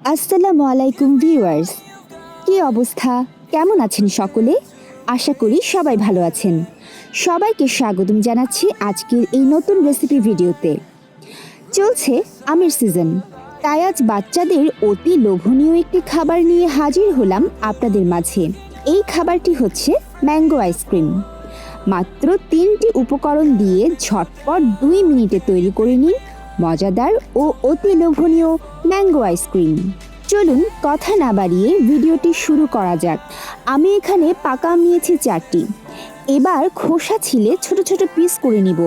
আসসালামু আলাইকুম ভিউয়ার্স, কি অবস্থা? কেমন আছেন সকলে? আশা করি সবাই ভালো আছেন। সবাইকে স্বাগতম জানাচ্ছি আজকের এই নতুন রেসিপি ভিডিওতে। চলছে আমের সিজন, তাই আজ বাচ্চাদের অতি লোভনীয় একটি খাবার নিয়ে হাজির হলাম আপনাদের মাঝে। এই খাবারটি হচ্ছে ম্যাঙ্গো আইসক্রিম। মাত্র 3টি উপকরণ দিয়ে ঝটপট 2 মিনিটে তৈরি করে নিন মজাদার ও অতি লোভনীয় ম্যাঙ্গো আইসক্রিম। চলুন কথা না বাড়িয়ে ভিডিওটি শুরু করা যাক। আমি এখানে পাকা আম নিয়েছি 4টি। এবার খোসা ছিলে ছোট ছোট পিস করে নিব।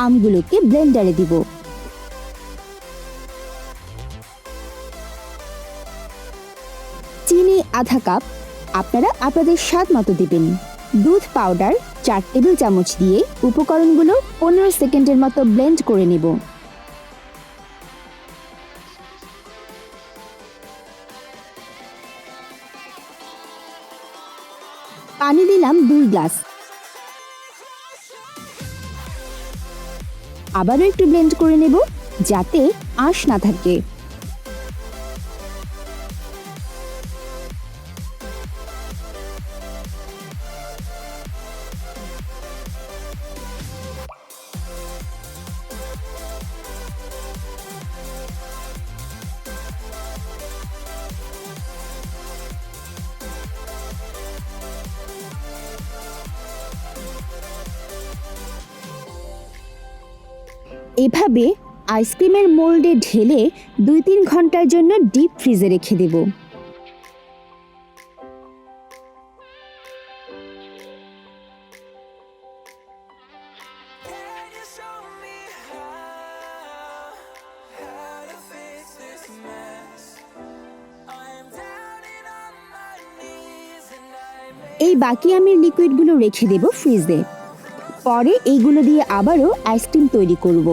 আমগুলোকে ব্লেন্ডারে দিব। চিনি আধা কাপ, আপনারা আপনাদের স্বাদ মতো দিবেন। দুধ পাউডার 4 টেবিল চামচ দিয়ে উপকরণগুলো 15 সেকেন্ডের মতো ব্লেন্ড করে নেব। পানি দিলাম 2 গ্লাস। আবারও একটু ব্লেন্ড করে নেব যাতে আঁশ না থাকে। এভাবে আইসক্রিমের মোল্ডে ঢেলে 2-3 ঘন্টার জন্য ডিপ ফ্রিজে রেখে দেব। এই বাকি আমের লিকুইডগুলো রেখে দেব ফ্রিজে। পরে এইগুলো দিয়ে আবারও আইসক্রিম তৈরি করব।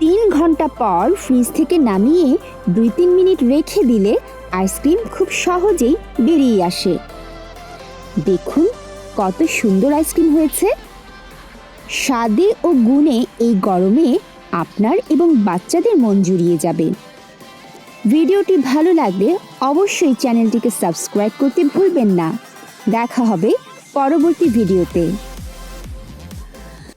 3 ঘন্টা পর ফ্রিজ থেকে নামিয়ে 2-3 মিনিট রেখে দিলে আইসক্রিম খুব সহজেই বেরিয়ে আসে। দেখুন কত সুন্দর আইসক্রিম হয়েছে। স্বাদে ও গুণে এই গরমে আপনার এবং বাচ্চাদের মন জুড়িয়ে যাবে। ভিডিওটি ভালো লাগলে অবশ্যই চ্যানেলটিকে সাবস্ক্রাইব করতে ভুলবেন না। দেখা হবে পরবর্তী ভিডিওতে।